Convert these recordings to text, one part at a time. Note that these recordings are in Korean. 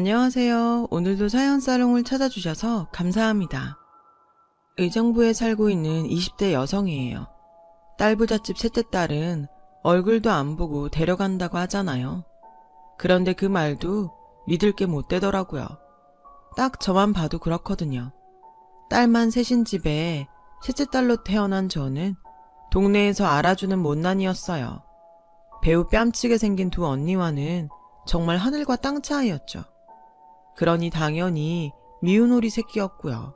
안녕하세요. 오늘도 사연사롱을 찾아주셔서 감사합니다. 의정부에 살고 있는 20대 여성이에요. 딸부잣집 셋째 딸은 얼굴도 안 보고 데려간다고 하잖아요. 그런데 그 말도 믿을 게 못 되더라고요. 딱 저만 봐도 그렇거든요. 딸만 셋인 집에 셋째 딸로 태어난 저는 동네에서 알아주는 못난이였어요. 배우 뺨치게 생긴 두 언니와는 정말 하늘과 땅 차이였죠. 그러니 당연히 미운 오리 새끼였고요.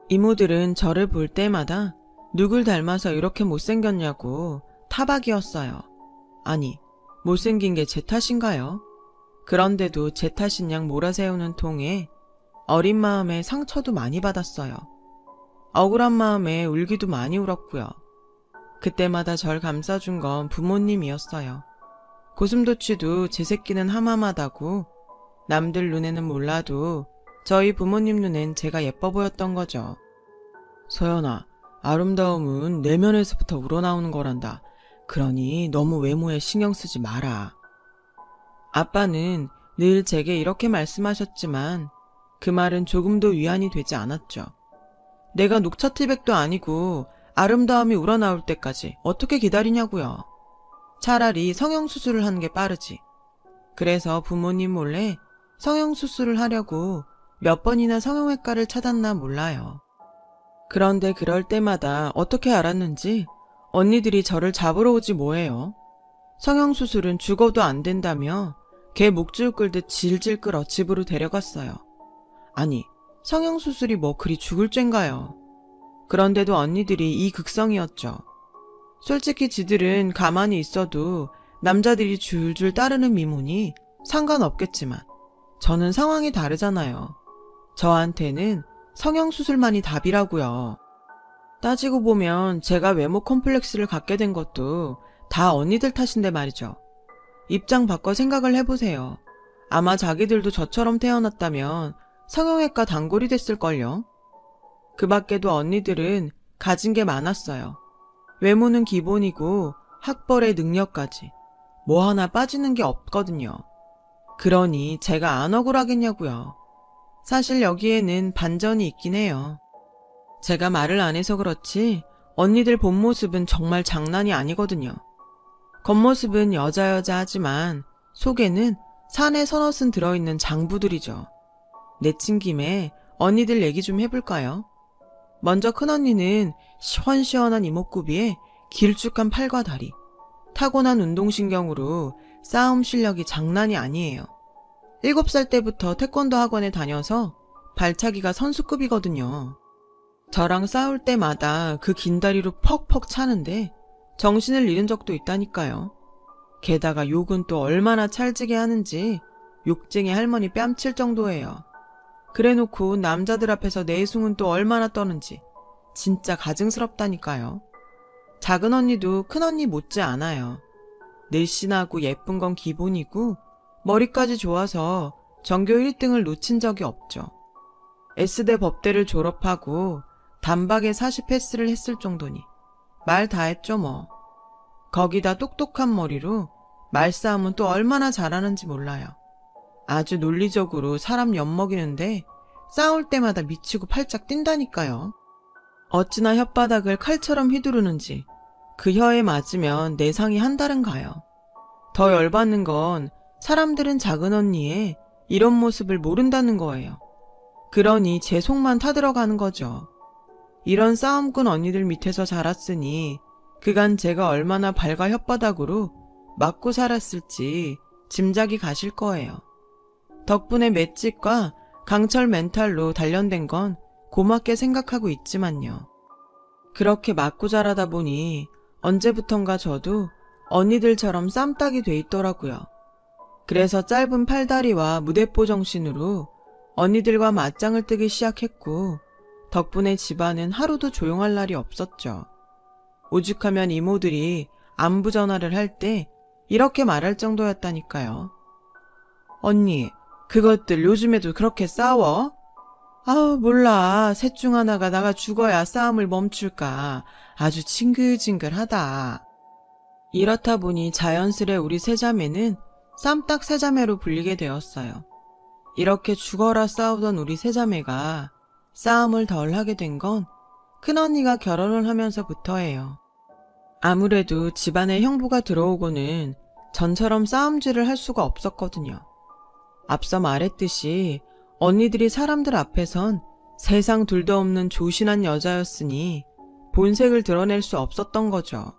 이모들은 저를 볼 때마다 누굴 닮아서 이렇게 못생겼냐고 타박이었어요. 아니, 못생긴 게 제 탓인가요? 그런데도 제 탓인 양 몰아세우는 통에 어린 마음에 상처도 많이 받았어요. 억울한 마음에 울기도 많이 울었고요. 그때마다 절 감싸준 건 부모님이었어요. 고슴도치도 제 새끼는 하마하다고 남들 눈에는 몰라도 저희 부모님 눈엔 제가 예뻐 보였던 거죠. 서연아, 아름다움은 내면에서부터 우러나오는 거란다. 그러니 너무 외모에 신경 쓰지 마라. 아빠는 늘 제게 이렇게 말씀하셨지만 그 말은 조금도 위안이 되지 않았죠. 내가 녹차티백도 아니고 아름다움이 우러나올 때까지 어떻게 기다리냐고요. 차라리 성형수술을 하는 게 빠르지. 그래서 부모님 몰래 성형수술을 하려고 몇 번이나 성형외과를 찾았나 몰라요. 그런데 그럴 때마다 어떻게 알았는지 언니들이 저를 잡으러 오지 뭐해요. 성형수술은 죽어도 안 된다며 개 목줄 끌듯 질질 끌어 집으로 데려갔어요. 아니, 성형수술이 뭐 그리 죽을 죄인가요. 그런데도 언니들이 이 극성이었죠. 솔직히 지들은 가만히 있어도 남자들이 줄줄 따르는 미모니 상관없겠지만 저는 상황이 다르잖아요. 저한테는 성형수술만이 답이라고요. 따지고 보면 제가 외모 콤플렉스를 갖게 된 것도 다 언니들 탓인데 말이죠. 입장 바꿔 생각을 해보세요. 아마 자기들도 저처럼 태어났다면 성형외과 단골이 됐을걸요. 그 밖에도 언니들은 가진 게 많았어요. 외모는 기본이고 학벌의 능력까지 뭐 하나 빠지는 게 없거든요. 그러니 제가 안 억울하겠냐고요. 사실 여기에는 반전이 있긴 해요. 제가 말을 안 해서 그렇지 언니들 본 모습은 정말 장난이 아니거든요. 겉모습은 여자 하지만 속에는 산에 서너슨 들어있는 장부들이죠. 내친 김에 언니들 얘기 좀 해볼까요? 먼저 큰언니는 시원시원한 이목구비에 길쭉한 팔과 다리, 타고난 운동신경으로 싸움 실력이 장난이 아니에요. 7살 때부터 태권도 학원에 다녀서 발차기가 선수급이거든요. 저랑 싸울 때마다 그 긴 다리로 퍽퍽 차는데 정신을 잃은 적도 있다니까요. 게다가 욕은 또 얼마나 찰지게 하는지 욕쟁이 할머니 뺨칠 정도예요. 그래놓고 남자들 앞에서 내숭은 또 얼마나 떠는지 진짜 가증스럽다니까요. 작은 언니도 큰 언니 못지 않아요. 늘씬하고 예쁜 건 기본이고 머리까지 좋아서 전교 1등을 놓친 적이 없죠. S대 법대를 졸업하고 단박에 40패스를 했을 정도니 말 다 했죠 뭐. 거기다 똑똑한 머리로 말싸움은 또 얼마나 잘하는지 몰라요. 아주 논리적으로 사람 엿먹이는데 싸울 때마다 미치고 팔짝 뛴다니까요. 어찌나 혓바닥을 칼처럼 휘두르는지 그 혀에 맞으면 내상이 한달은 가요. 더 열받는 건 사람들은 작은 언니의 이런 모습을 모른다는 거예요. 그러니 제 속만 타들어가는 거죠. 이런 싸움꾼 언니들 밑에서 자랐으니 그간 제가 얼마나 발과 혓바닥으로 맞고 살았을지 짐작이 가실 거예요. 덕분에 맷집과 강철 멘탈로 단련된 건 고맙게 생각하고 있지만요. 그렇게 맞고 자라다 보니 언제부턴가 저도 언니들처럼 쌈딱이 돼 있더라고요. 그래서 짧은 팔다리와 무대뽀 정신으로 언니들과 맞짱을 뜨기 시작했고 덕분에 집안은 하루도 조용할 날이 없었죠. 오죽하면 이모들이 안부 전화를 할 때 이렇게 말할 정도였다니까요. 언니, 그것들 요즘에도 그렇게 싸워? 아우 몰라. 셋 중 하나가 나가 죽어야 싸움을 멈출까. 아주 징글징글하다. 이렇다 보니 자연스레 우리 세자매는 쌈딱 세자매로 불리게 되었어요. 이렇게 죽어라 싸우던 우리 세 자매가 싸움을 덜 하게 된 건 큰언니가 결혼을 하면서부터예요. 아무래도 집안에 형부가 들어오고는 전처럼 싸움질을 할 수가 없었거든요. 앞서 말했듯이 언니들이 사람들 앞에선 세상 둘도 없는 조신한 여자였으니 본색을 드러낼 수 없었던 거죠.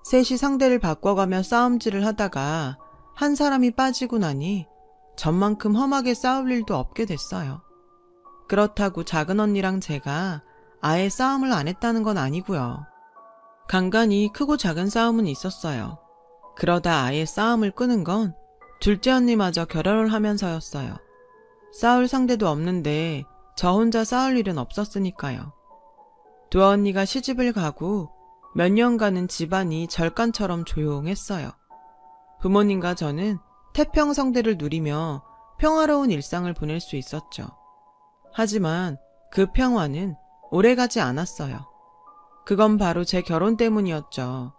셋이 상대를 바꿔가며 싸움질을 하다가 한 사람이 빠지고 나니 전만큼 험하게 싸울 일도 없게 됐어요. 그렇다고 작은 언니랑 제가 아예 싸움을 안 했다는 건 아니고요. 간간히 크고 작은 싸움은 있었어요. 그러다 아예 싸움을 끄는 건 둘째 언니마저 결혼을 하면서였어요. 싸울 상대도 없는데 저 혼자 싸울 일은 없었으니까요. 두 언니가 시집을 가고 몇 년간은 집안이 절간처럼 조용했어요. 부모님과 저는 태평성대를 누리며 평화로운 일상을 보낼 수 있었죠. 하지만 그 평화는 오래가지 않았어요. 그건 바로 제 결혼 때문이었죠.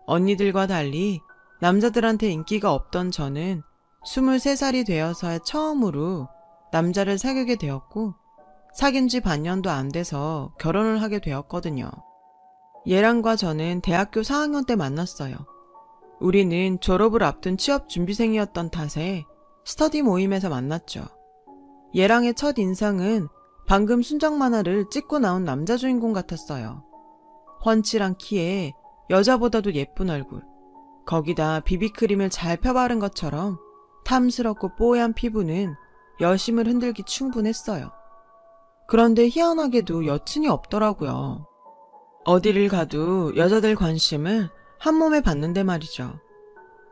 언니들과 달리 남자들한테 인기가 없던 저는 23살이 되어서 처음으로 남자를 사귀게 되었고 사귄 지 반년도 안 돼서 결혼을 하게 되었거든요. 얘랑과 저는 대학교 4학년 때 만났어요. 우리는 졸업을 앞둔 취업 준비생이었던 탓에 스터디 모임에서 만났죠. 얘랑의 첫 인상은 방금 순정 만화를 찍고 나온 남자 주인공 같았어요. 훤칠한 키에 여자보다도 예쁜 얼굴, 거기다 비비크림을 잘 펴바른 것처럼 탐스럽고 뽀얀 피부는 여심을 흔들기 충분했어요. 그런데 희한하게도 여친이 없더라고요. 어디를 가도 여자들 관심을 한몸에 받는데 말이죠.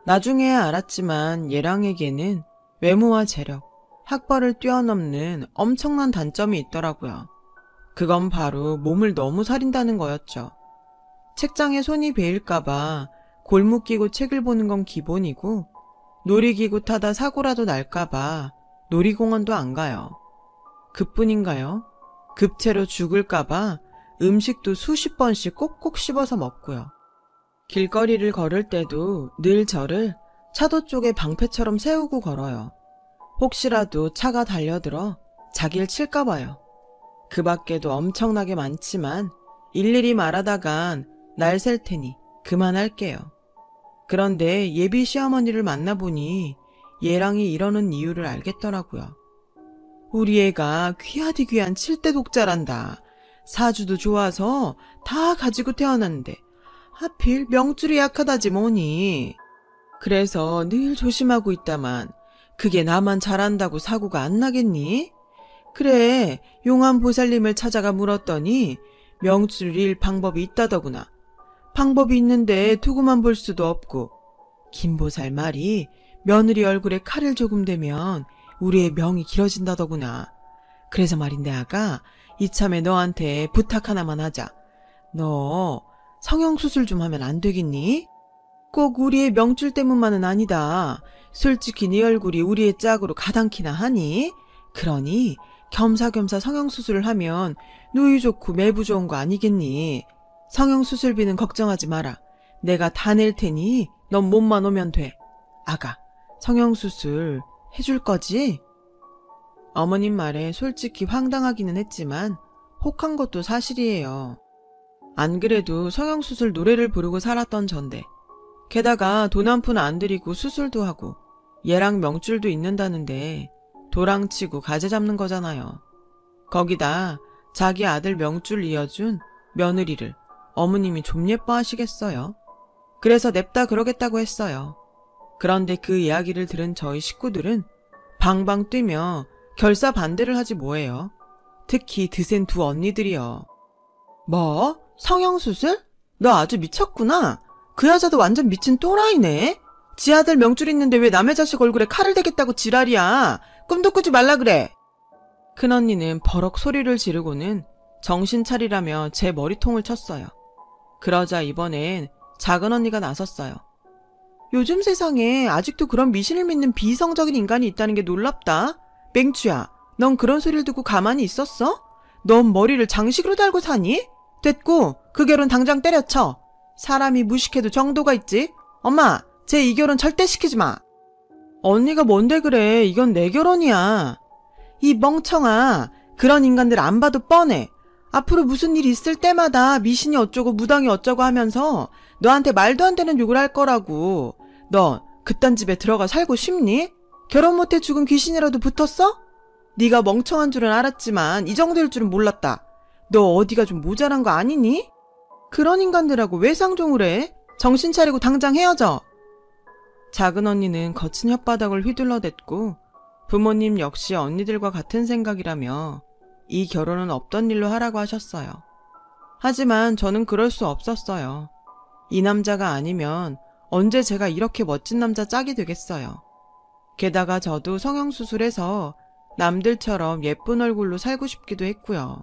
나중에야 알았지만 얘랑에게는 외모와 재력, 학벌을 뛰어넘는 엄청난 단점이 있더라고요. 그건 바로 몸을 너무 사린다는 거였죠. 책장에 손이 베일까봐 골목 끼고 책을 보는 건 기본이고 놀이기구 타다 사고라도 날까봐 놀이공원도 안 가요. 그뿐인가요? 급체로 죽을까봐 음식도 수십 번씩 꼭꼭 씹어서 먹고요. 길거리를 걸을 때도 늘 저를 차도 쪽에 방패처럼 세우고 걸어요. 혹시라도 차가 달려들어 자기를 칠까봐요. 그 밖에도 엄청나게 많지만 일일이 말하다간 날 셀 테니 그만할게요. 그런데 예비 시어머니를 만나보니 얘랑이 이러는 이유를 알겠더라고요. 우리 애가 귀하디 귀한 7대 독자란다. 사주도 좋아서 다 가지고 태어났는데 하필 명줄이 약하다지 뭐니. 그래서 늘 조심하고 있다만 그게 나만 잘한다고 사고가 안 나겠니? 그래, 용한 보살님을 찾아가 물었더니 명줄을 잃 방법이 있다더구나. 방법이 있는데 두고만 볼 수도 없고 김보살 말이 며느리 얼굴에 칼을 조금 대면 우리의 명이 길어진다더구나. 그래서 말인데 아가 이참에 너한테 부탁 하나만 하자. 너 성형수술 좀 하면 안 되겠니? 꼭 우리의 명줄 때문만은 아니다. 솔직히 네 얼굴이 우리의 짝으로 가당키나 하니? 그러니 겸사겸사 성형수술을 하면 누이 좋고 매부 좋은 거 아니겠니? 성형수술비는 걱정하지 마라. 내가 다 낼 테니 넌 몸만 오면 돼. 아가, 성형수술 해줄 거지? 어머님 말에 솔직히 황당하기는 했지만 혹한 것도 사실이에요. 안 그래도 성형수술 노래를 부르고 살았던 전데 게다가 돈 한 푼 안 들이고 수술도 하고 얘랑 명줄도 있는다는데 도랑치고 가재 잡는 거잖아요. 거기다 자기 아들 명줄 이어준 며느리를 어머님이 좀 예뻐하시겠어요? 그래서 냅다 그러겠다고 했어요. 그런데 그 이야기를 들은 저희 식구들은 방방 뛰며 결사 반대를 하지 뭐예요. 특히 드센 두 언니들이요. 뭐? 성형수술? 너 아주 미쳤구나. 그 여자도 완전 미친 또라이네. 지 아들 명줄 있는데 왜 남의 자식 얼굴에 칼을 대겠다고 지랄이야. 꿈도 꾸지 말라 그래. 큰언니는 버럭 소리를 지르고는 정신 차리라며 제 머리통을 쳤어요. 그러자 이번엔 작은언니가 나섰어요. 요즘 세상에 아직도 그런 미신을 믿는 비이성적인 인간이 있다는 게 놀랍다. 맹추야, 넌 그런 소리를 듣고 가만히 있었어? 넌 머리를 장식으로 달고 사니? 됐고, 그 결혼 당장 때려쳐. 사람이 무식해도 정도가 있지. 엄마, 쟤 이 결혼 절대 시키지 마. 언니가 뭔데 그래. 이건 내 결혼이야. 이 멍청아. 그런 인간들 안 봐도 뻔해. 앞으로 무슨 일 있을 때마다 미신이 어쩌고 무당이 어쩌고 하면서 너한테 말도 안 되는 욕을 할 거라고. 너 그딴 집에 들어가 살고 싶니? 결혼 못해 죽은 귀신이라도 붙었어? 네가 멍청한 줄은 알았지만 이 정도일 줄은 몰랐다. 너 어디가 좀 모자란 거 아니니? 그런 인간들하고 왜 상종을 해? 정신 차리고 당장 헤어져. 작은 언니는 거친 혓바닥을 휘둘러댔고 부모님 역시 언니들과 같은 생각이라며 이 결혼은 없던 일로 하라고 하셨어요. 하지만 저는 그럴 수 없었어요. 이 남자가 아니면 언제 제가 이렇게 멋진 남자 짝이 되겠어요. 게다가 저도 성형수술해서 남들처럼 예쁜 얼굴로 살고 싶기도 했고요.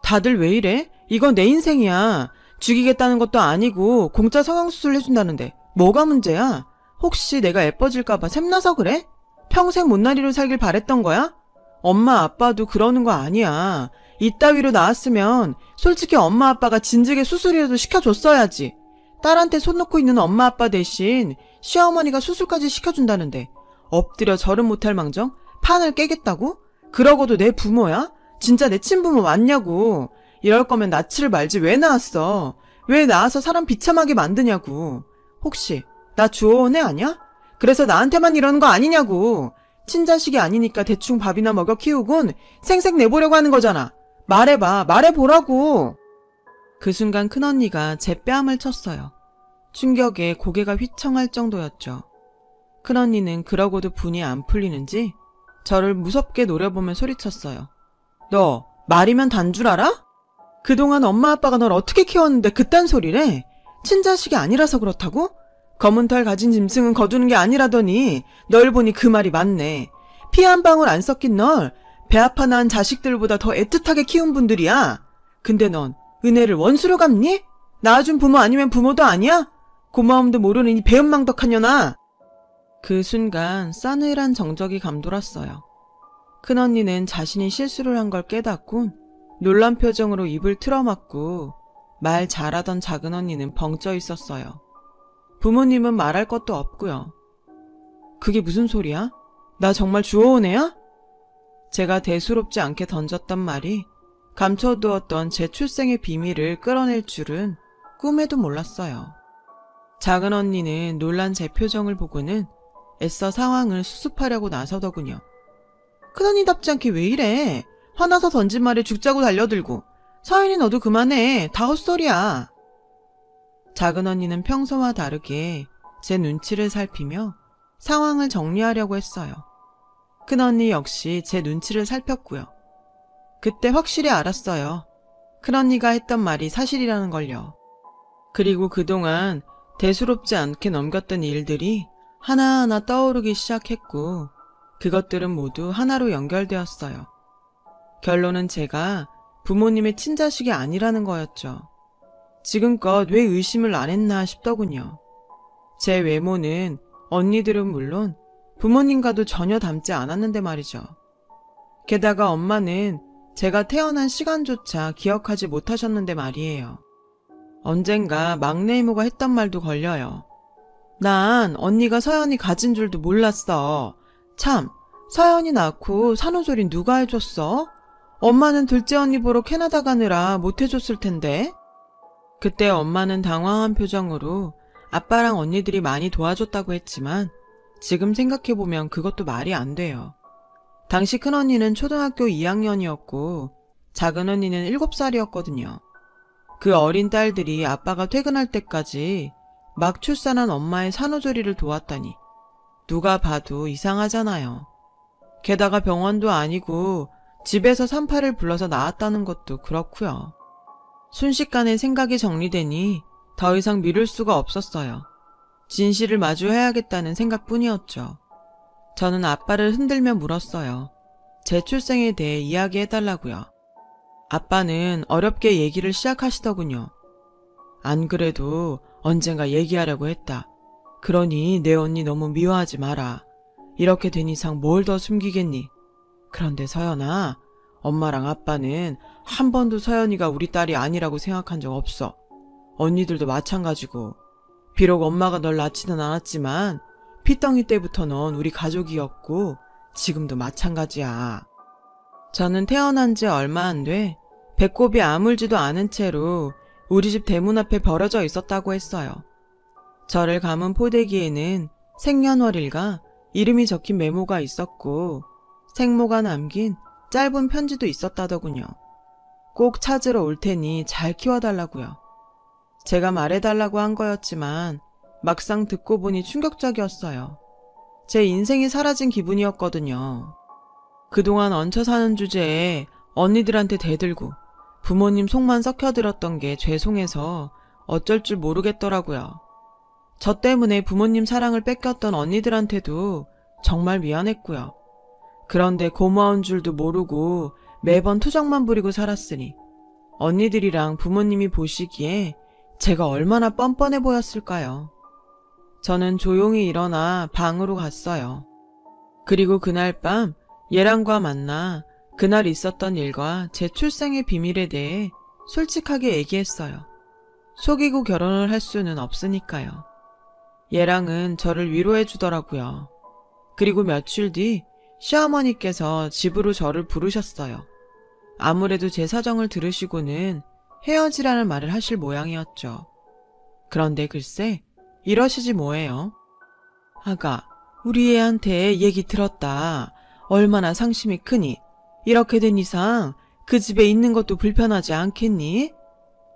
다들 왜 이래? 이건 내 인생이야. 죽이겠다는 것도 아니고 공짜 성형수술 해준다는데 뭐가 문제야? 혹시 내가 예뻐질까봐 샘나서 그래? 평생 못난이로 살길 바랬던 거야? 엄마 아빠도 그러는 거 아니야. 이따위로 나왔으면 솔직히 엄마 아빠가 진즉에 수술이라도 시켜줬어야지. 딸한테 손 놓고 있는 엄마 아빠 대신 시어머니가 수술까지 시켜준다는데 엎드려 절은 못할 망정 판을 깨겠다고? 그러고도 내 부모야? 진짜 내 친부모 맞냐고. 이럴 거면 낳지를 말지 왜 낳았어? 왜 낳아서 사람 비참하게 만드냐고. 혹시 나 주워온 애 아니야? 그래서 나한테만 이러는 거 아니냐고. 친자식이 아니니까 대충 밥이나 먹여 키우곤 생색 내보려고 하는 거잖아. 말해봐. 말해보라고. 그 순간 큰언니가 제 뺨을 쳤어요. 충격에 고개가 휘청할 정도였죠. 큰언니는 그러고도 분이 안 풀리는지 저를 무섭게 노려보며 소리쳤어요. 너 말이면 단 줄 알아? 그동안 엄마 아빠가 널 어떻게 키웠는데 그딴 소리래? 친자식이 아니라서 그렇다고? 검은 털 가진 짐승은 거두는 게 아니라더니 널 보니 그 말이 맞네. 피 한 방울 안 섞인 널 배 아파 낳은 자식들보다 더 애틋하게 키운 분들이야. 근데 넌 은혜를 원수로 갚니? 낳아준 부모 아니면 부모도 아니야? 고마움도 모르는 이 배은망덕한 년아. 그 순간 싸늘한 정적이 감돌았어요. 큰언니는 자신이 실수를 한 걸 깨닫곤 놀란 표정으로 입을 틀어막고 말 잘하던 작은언니는 벙쪄 있었어요. 부모님은 말할 것도 없고요. 그게 무슨 소리야? 나 정말 주워온 애야? 제가 대수롭지 않게 던졌던 말이 감춰두었던 제 출생의 비밀을 끌어낼 줄은 꿈에도 몰랐어요. 작은언니는 놀란 제 표정을 보고는 애써 상황을 수습하려고 나서더군요. 큰언니답지 않게 왜 이래? 화나서 던진 말에 죽자고 달려들고. 서연이 너도 그만해. 다 헛소리야. 작은언니는 평소와 다르게 제 눈치를 살피며 상황을 정리하려고 했어요. 큰언니 역시 제 눈치를 살폈고요. 그때 확실히 알았어요. 큰언니가 했던 말이 사실이라는 걸요. 그리고 그동안 대수롭지 않게 넘겼던 일들이 하나하나 떠오르기 시작했고 그것들은 모두 하나로 연결되었어요. 결론은 제가 부모님의 친자식이 아니라는 거였죠. 지금껏 왜 의심을 안 했나 싶더군요. 제 외모는 언니들은 물론 부모님과도 전혀 닮지 않았는데 말이죠. 게다가 엄마는 제가 태어난 시간조차 기억하지 못하셨는데 말이에요. 언젠가 막내 이모가 했던 말도 걸려요. 난 언니가 서연이 가진 줄도 몰랐어. 참, 서연이 낳고 산후조리 누가 해줬어? 엄마는 둘째 언니 보러 캐나다 가느라 못 해줬을 텐데. 그때 엄마는 당황한 표정으로 아빠랑 언니들이 많이 도와줬다고 했지만 지금 생각해보면 그것도 말이 안 돼요. 당시 큰언니는 초등학교 2학년이었고 작은언니는 7살이었거든요. 그 어린 딸들이 아빠가 퇴근할 때까지 막 출산한 엄마의 산후조리를 도왔다니 누가 봐도 이상하잖아요. 게다가 병원도 아니고 집에서 산파를 불러서 낳았다는 것도 그렇고요. 순식간에 생각이 정리되니 더 이상 미룰 수가 없었어요. 진실을 마주해야겠다는 생각뿐이었죠. 저는 아빠를 흔들며 물었어요. 제 출생에 대해 이야기해달라고요. 아빠는 어렵게 얘기를 시작하시더군요. 안 그래도 언젠가 얘기하려고 했다. 그러니 내 언니 너무 미워하지 마라. 이렇게 된 이상 뭘 더 숨기겠니? 그런데 서연아, 엄마랑 아빠는 한 번도 서연이가 우리 딸이 아니라고 생각한 적 없어. 언니들도 마찬가지고. 비록 엄마가 널 낳지는 않았지만 피덩이 때부터 넌 우리 가족이었고 지금도 마찬가지야. 저는 태어난 지 얼마 안 돼 배꼽이 아물지도 않은 채로 우리 집 대문 앞에 버려져 있었다고 했어요. 저를 감은 포대기에는 생년월일과 이름이 적힌 메모가 있었고 생모가 남긴 짧은 편지도 있었다더군요. 꼭 찾으러 올 테니 잘 키워달라고요. 제가 말해달라고 한 거였지만 막상 듣고 보니 충격적이었어요. 제 인생이 사라진 기분이었거든요. 그동안 얹혀 사는 주제에 언니들한테 대들고 부모님 속만 썩혀들었던 게 죄송해서 어쩔 줄 모르겠더라고요. 저 때문에 부모님 사랑을 뺏겼던 언니들한테도 정말 미안했고요. 그런데 고마운 줄도 모르고 매번 투정만 부리고 살았으니 언니들이랑 부모님이 보시기에 제가 얼마나 뻔뻔해 보였을까요? 저는 조용히 일어나 방으로 갔어요. 그리고 그날 밤 예랑과 만나 그날 있었던 일과 제 출생의 비밀에 대해 솔직하게 얘기했어요. 속이고 결혼을 할 수는 없으니까요. 예랑은 저를 위로해 주더라고요. 그리고 며칠 뒤 시어머니께서 집으로 저를 부르셨어요. 아무래도 제 사정을 들으시고는 헤어지라는 말을 하실 모양이었죠. 그런데 글쎄 이러시지 뭐예요. 아가, 우리 애한테 얘기 들었다. 얼마나 상심이 크니? 이렇게 된 이상 그 집에 있는 것도 불편하지 않겠니?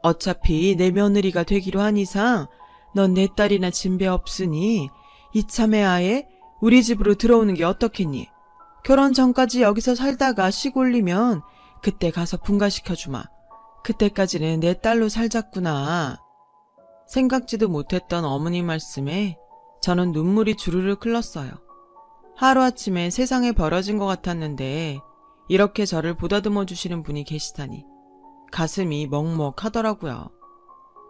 어차피 내 며느리가 되기로 한 이상 넌 내 딸이나 진배 없으니 이참에 아예 우리 집으로 들어오는 게 어떻겠니? 결혼 전까지 여기서 살다가 시골리면 그때 가서 분가시켜주마. 그때까지는 내 딸로 살자꾸나. 생각지도 못했던 어머니 말씀에 저는 눈물이 주르륵 흘렀어요. 하루아침에 세상에 벌어진 것 같았는데 이렇게 저를 보다듬어 주시는 분이 계시다니 가슴이 먹먹하더라고요.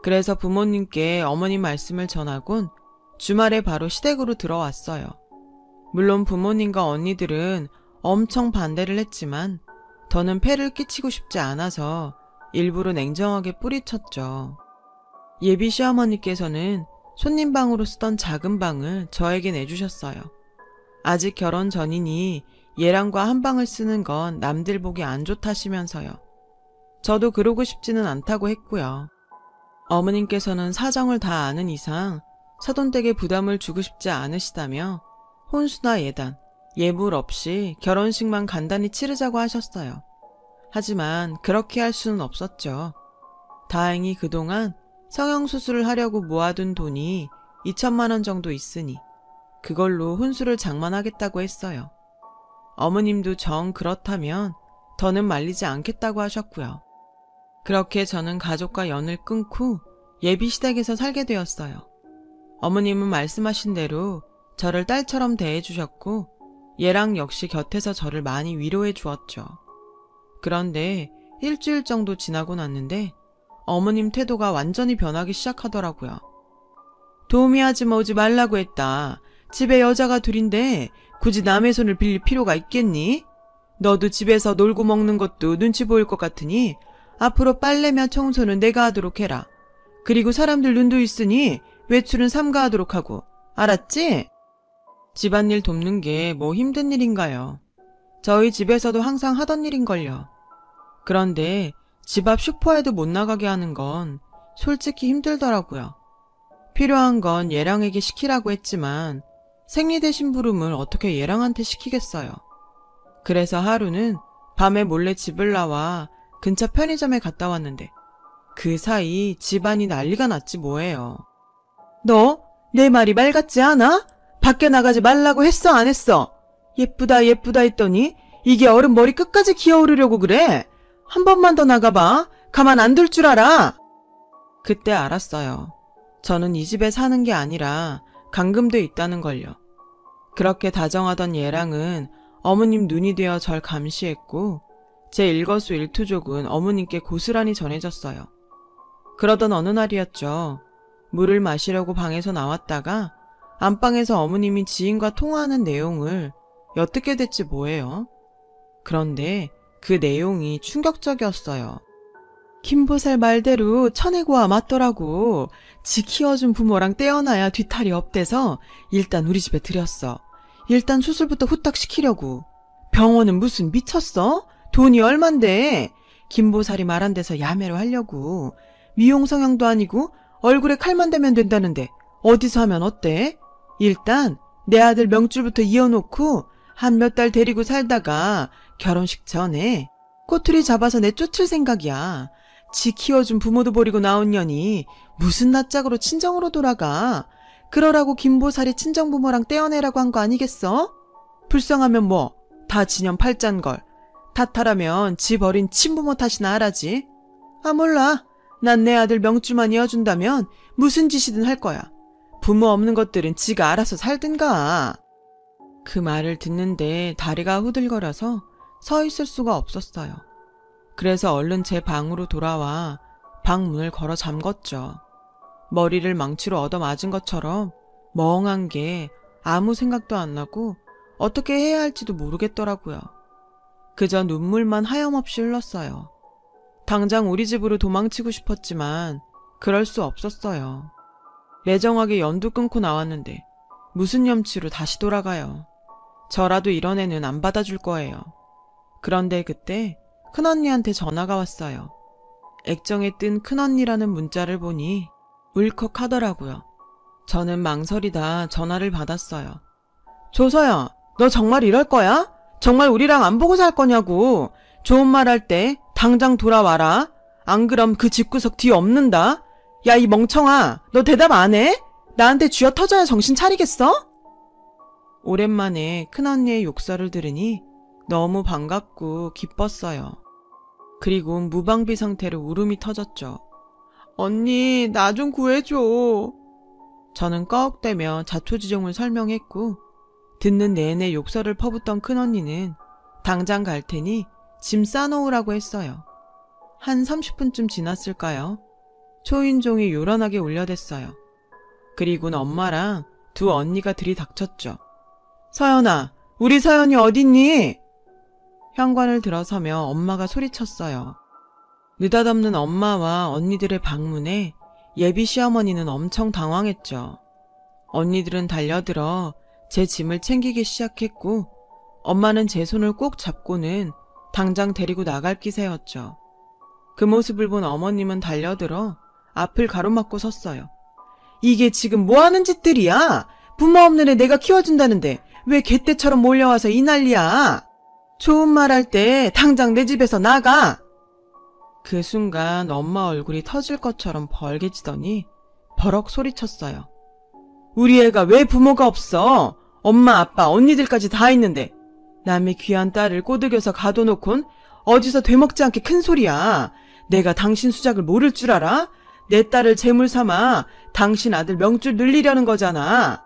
그래서 부모님께 어머님 말씀을 전하곤 주말에 바로 시댁으로 들어왔어요. 물론 부모님과 언니들은 엄청 반대를 했지만 더는 폐를 끼치고 싶지 않아서 일부러 냉정하게 뿌리쳤죠. 예비 시어머니께서는 손님방으로 쓰던 작은 방을 저에게 내주셨어요. 아직 결혼 전이니 예랑과 한 방을 쓰는 건 남들 보기 안 좋다시면서요. 저도 그러고 싶지는 않다고 했고요. 어머님께서는 사정을 다 아는 이상 사돈댁에 부담을 주고 싶지 않으시다며 혼수나 예단, 예물 없이 결혼식만 간단히 치르자고 하셨어요. 하지만 그렇게 할 수는 없었죠. 다행히 그동안 성형수술을 하려고 모아둔 돈이 2천만 원 정도 있으니 그걸로 혼수를 장만하겠다고 했어요. 어머님도 정 그렇다면 더는 말리지 않겠다고 하셨고요. 그렇게 저는 가족과 연을 끊고 예비 시댁에서 살게 되었어요. 어머님은 말씀하신 대로 저를 딸처럼 대해주셨고 예랑 역시 곁에서 저를 많이 위로해 주었죠. 그런데 일주일 정도 지나고 났는데 어머님 태도가 완전히 변하기 시작하더라고요. 도우미 아줌마 오지 말라고 했다. 집에 여자가 둘인데 굳이 남의 손을 빌릴 필요가 있겠니? 너도 집에서 놀고 먹는 것도 눈치 보일 것 같으니 앞으로 빨래며 청소는 내가 하도록 해라. 그리고 사람들 눈도 있으니 외출은 삼가 하도록 하고. 알았지? 집안일 돕는 게 뭐 힘든 일인가요? 저희 집에서도 항상 하던 일인걸요. 그런데 집 앞 슈퍼에도 못 나가게 하는 건 솔직히 힘들더라고요. 필요한 건 예랑에게 시키라고 했지만 생리대 심부름을 어떻게 예랑한테 시키겠어요. 그래서 하루는 밤에 몰래 집을 나와 근처 편의점에 갔다 왔는데 그 사이 집안이 난리가 났지 뭐예요. 너 내 말이 말 같지 않아? 밖에 나가지 말라고 했어 안 했어? 예쁘다 예쁘다 했더니 이게 어른 머리 끝까지 기어오르려고 그래? 한 번만 더 나가봐. 가만 안 둘 줄 알아? 그때 알았어요. 저는 이 집에 사는 게 아니라 감금돼 있다는 걸요. 그렇게 다정하던 예랑은 어머님 눈이 되어 절 감시했고 제 일거수일투족은 어머님께 고스란히 전해졌어요. 그러던 어느 날이었죠. 물을 마시려고 방에서 나왔다가 안방에서 어머님이 지인과 통화하는 내용을 엿듣게 됐지 뭐예요. 그런데 그 내용이 충격적이었어요. 김보살 말대로 천혜고와 맞더라고. 지 키워준 부모랑 떼어놔야 뒤탈이 없대서 일단 우리 집에 들였어. 일단 수술부터 후딱 시키려고. 병원은 무슨 미쳤어? 돈이 얼만데. 김보살이 말한 데서 야매로 하려고. 미용 성형도 아니고 얼굴에 칼만 대면 된다는데 어디서 하면 어때? 일단 내 아들 명줄부터 이어놓고 한 몇 달 데리고 살다가 결혼식 전에 꼬투리 잡아서 내쫓을 생각이야. 지 키워준 부모도 버리고 나온 년이 무슨 낯짝으로 친정으로 돌아가. 그러라고 김보살이 친정부모랑 떼어내라고 한 거 아니겠어? 불쌍하면 뭐 다 지년 팔짠걸. 탓하라면 지 버린 친부모 탓이나 하라지. 아 몰라. 난 내 아들 명줄만 이어준다면 무슨 짓이든 할 거야. 부모 없는 것들은 지가 알아서 살든가. 그 말을 듣는데 다리가 후들거려서 서 있을 수가 없었어요. 그래서 얼른 제 방으로 돌아와 방 문을 걸어 잠궜죠. 머리를 망치로 얻어맞은 것처럼 멍한 게 아무 생각도 안 나고 어떻게 해야 할지도 모르겠더라고요. 그저 눈물만 하염없이 흘렀어요. 당장 우리 집으로 도망치고 싶었지만 그럴 수 없었어요. 매정하게 연도 끊고 나왔는데 무슨 염치로 다시 돌아가요. 저라도 이런 애는 안 받아줄 거예요. 그런데 그때 큰언니한테 전화가 왔어요. 액정에 뜬 큰언니라는 문자를 보니 울컥하더라고요. 저는 망설이다 전화를 받았어요. 조서야, 너 정말 이럴 거야? 정말 우리랑 안 보고 살 거냐고. 좋은 말 할 때 당장 돌아와라. 안 그럼 그 집구석 뒤에 없는다. 야, 이 멍청아, 너 대답 안 해? 나한테 쥐어 터져야 정신 차리겠어? 오랜만에 큰언니의 욕설을 들으니 너무 반갑고 기뻤어요. 그리고 무방비 상태로 울음이 터졌죠. 언니, 나 좀 구해줘. 저는 꺽대며 자초지종을 설명했고 듣는 내내 욕설을 퍼붓던 큰언니는 당장 갈 테니 짐 싸놓으라고 했어요. 한 30분쯤 지났을까요? 초인종이 요란하게 울려댔어요. 그리고는 엄마랑 두 언니가 들이닥쳤죠. 서연아, 우리 서연이 어딨니? 현관을 들어서며 엄마가 소리쳤어요. 느닷없는 엄마와 언니들의 방문에 예비 시어머니는 엄청 당황했죠. 언니들은 달려들어 제 짐을 챙기기 시작했고 엄마는 제 손을 꼭 잡고는 당장 데리고 나갈 기세였죠. 그 모습을 본 어머님은 달려들어 앞을 가로막고 섰어요. 이게 지금 뭐하는 짓들이야? 부모 없는 애 내가 키워준다는데 왜 개떼처럼 몰려와서 이 난리야? 좋은 말 할 때 당장 내 집에서 나가! 그 순간 엄마 얼굴이 터질 것처럼 벌개지더니 버럭 소리쳤어요. 우리 애가 왜 부모가 없어? 엄마, 아빠, 언니들까지 다 있는데 남의 귀한 딸을 꼬드겨서 가둬놓곤 어디서 되먹지 않게 큰 소리야. 내가 당신 수작을 모를 줄 알아? 내 딸을 재물 삼아 당신 아들 명줄 늘리려는 거잖아.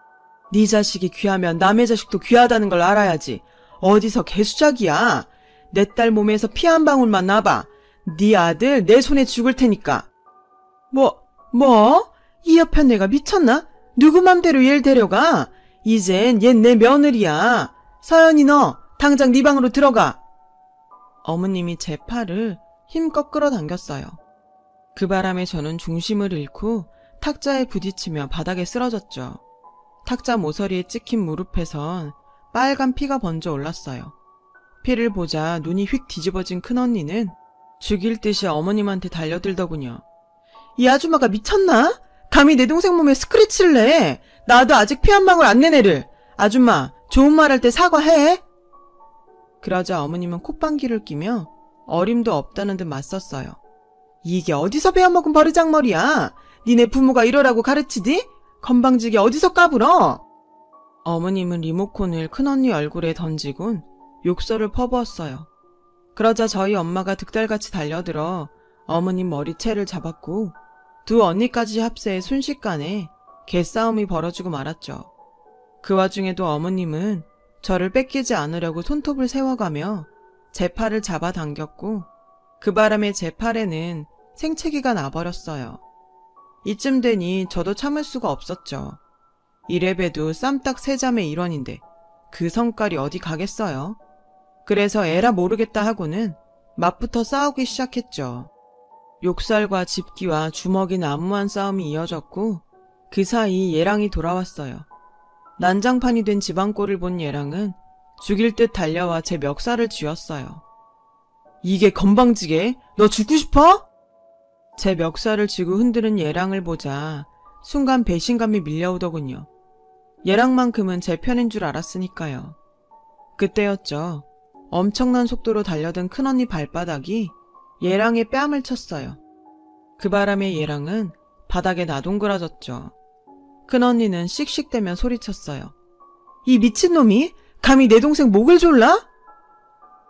네 자식이 귀하면 남의 자식도 귀하다는 걸 알아야지. 어디서 개수작이야. 내 딸 몸에서 피 한 방울만 나봐. 네 아들 내 손에 죽을 테니까. 뭐? 이 여편 내가 미쳤나? 누구 맘대로 얘를 데려가? 이젠 얜 내 며느리야. 서연이 너 당장 네 방으로 들어가. 어머님이 제 팔을 힘껏 끌어당겼어요. 그 바람에 저는 중심을 잃고 탁자에 부딪히며 바닥에 쓰러졌죠. 탁자 모서리에 찍힌 무릎에선 빨간 피가 번져 올랐어요. 피를 보자 눈이 휙 뒤집어진 큰언니는 죽일 듯이 어머님한테 달려들더군요. 이 아줌마가 미쳤나? 감히 내 동생 몸에 스크래치를 내. 나도 아직 피 한 방울 안 낸 애를. 아줌마, 좋은 말 할 때 사과해. 그러자 어머님은 콧방귀를 끼며 어림도 없다는 듯 맞섰어요. 이게 어디서 배워먹은 버르장머리야. 니네 부모가 이러라고 가르치디? 건방지게 어디서 까불어? 어머님은 리모컨을 큰언니 얼굴에 던지곤 욕설을 퍼부었어요. 그러자 저희 엄마가 득달같이 달려들어 어머님 머리채를 잡았고 두 언니까지 합세해 순식간에 개싸움이 벌어지고 말았죠. 그 와중에도 어머님은 저를 뺏기지 않으려고 손톱을 세워가며 제 팔을 잡아당겼고 그 바람에 제 팔에는 생채기가 나버렸어요. 이쯤 되니 저도 참을 수가 없었죠. 이래봬도 쌈딱 세 자매 일원인데 그 성깔이 어디 가겠어요. 그래서 에라 모르겠다 하고는 맞붙어 싸우기 시작했죠. 욕설과 집기와 주먹이 난무한 싸움이 이어졌고 그 사이 예랑이 돌아왔어요. 난장판이 된 집안꼴을 본 예랑은 죽일 듯 달려와 제 멱살을 쥐었어요. 이게 건방지게? 너 죽고 싶어? 제 멱살을 쥐고 흔드는 예랑을 보자 순간 배신감이 밀려오더군요. 예랑만큼은 제 편인 줄 알았으니까요. 그때였죠. 엄청난 속도로 달려든 큰언니 발바닥이 예랑의 뺨을 쳤어요. 그 바람에 예랑은 바닥에 나동그라졌죠. 큰언니는 씩씩대며 소리쳤어요. 이 미친놈이 감히 내 동생 목을 졸라?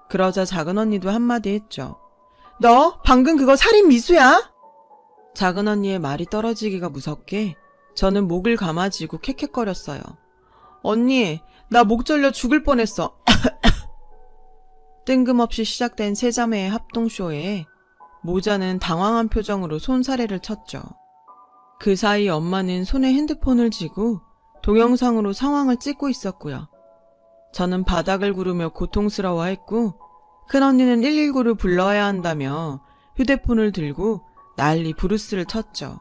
그러자 작은언니도 한마디 했죠. 너 방금 그거 살인 미수야? 작은언니의 말이 떨어지기가 무섭게 저는 목을 감아쥐고 캑캑거렸어요. 언니, 나 목 절려 죽을 뻔했어. 뜬금없이 시작된 세 자매의 합동쇼에 모자는 당황한 표정으로 손사래를 쳤죠. 그 사이 엄마는 손에 핸드폰을 쥐고 동영상으로 상황을 찍고 있었고요. 저는 바닥을 구르며 고통스러워했고 큰언니는 119를 불러야 한다며 휴대폰을 들고 난리 부르스를 쳤죠.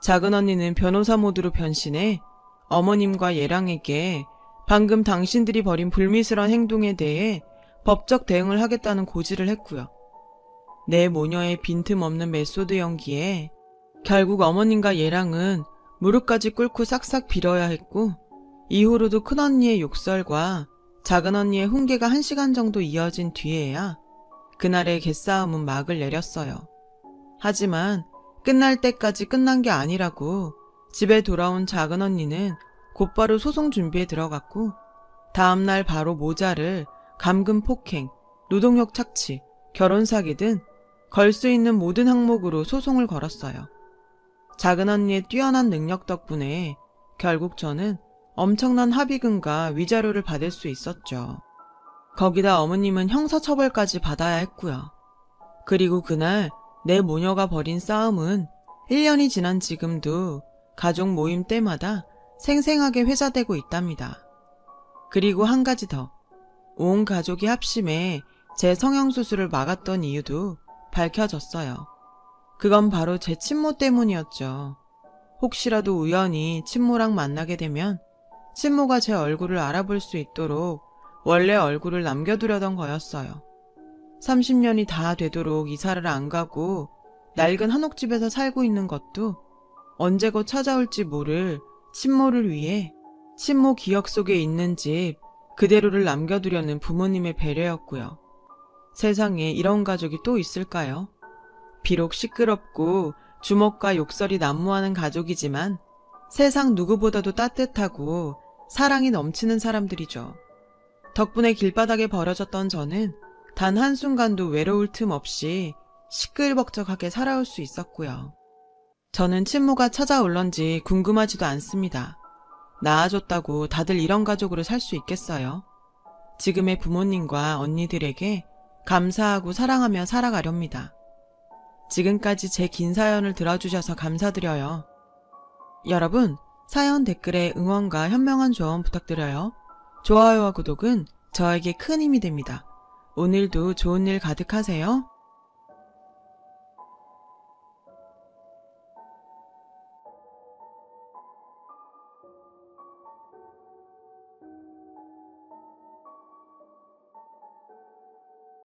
작은언니는 변호사 모드로 변신해 어머님과 예랑에게 방금 당신들이 벌인 불미스러운 행동에 대해 법적 대응을 하겠다는 고지를 했고요. 내 모녀의 빈틈없는 메소드 연기에 결국 어머님과 예랑은 무릎까지 꿇고 싹싹 빌어야 했고 이후로도 큰언니의 욕설과 작은언니의 훈계가 1시간 정도 이어진 뒤에야 그날의 개싸움은 막을 내렸어요. 하지만 끝날 때까지 끝난 게 아니라고 집에 돌아온 작은언니는 곧바로 소송 준비에 들어갔고 다음날 바로 모자를 감금 폭행, 노동력 착취, 결혼 사기 등 걸 수 있는 모든 항목으로 소송을 걸었어요. 작은언니의 뛰어난 능력 덕분에 결국 저는 엄청난 합의금과 위자료를 받을 수 있었죠. 거기다 어머님은 형사처벌까지 받아야 했고요. 그리고 그날 내 모녀가 벌인 싸움은 1년이 지난 지금도 가족 모임 때마다 생생하게 회자되고 있답니다. 그리고 한 가지 더. 온 가족이 합심해 제 성형수술을 막았던 이유도 밝혀졌어요. 그건 바로 제 친모 때문이었죠. 혹시라도 우연히 친모랑 만나게 되면 친모가 제 얼굴을 알아볼 수 있도록 원래 얼굴을 남겨두려던 거였어요. 30년이 다 되도록 이사를 안 가고 낡은 한옥집에서 살고 있는 것도 언제 곧 찾아올지 모를 친모를 위해 친모 기억 속에 있는 집 그대로를 남겨두려는 부모님의 배려였고요. 세상에 이런 가족이 또 있을까요? 비록 시끄럽고 주먹과 욕설이 난무하는 가족이지만 세상 누구보다도 따뜻하고 사랑이 넘치는 사람들이죠. 덕분에 길바닥에 버려졌던 저는 단 한순간도 외로울 틈 없이 시끌벅적하게 살아올 수 있었고요. 저는 친모가 찾아올런지 궁금하지도 않습니다. 낳아줬다고 다들 이런 가족으로 살 수 있겠어요? 지금의 부모님과 언니들에게 감사하고 사랑하며 살아가렵니다. 지금까지 제 긴 사연을 들어주셔서 감사드려요. 여러분, 사연 댓글에 응원과 현명한 조언 부탁드려요. 좋아요와 구독은 저에게 큰 힘이 됩니다. 오늘도 좋은 일 가득하세요.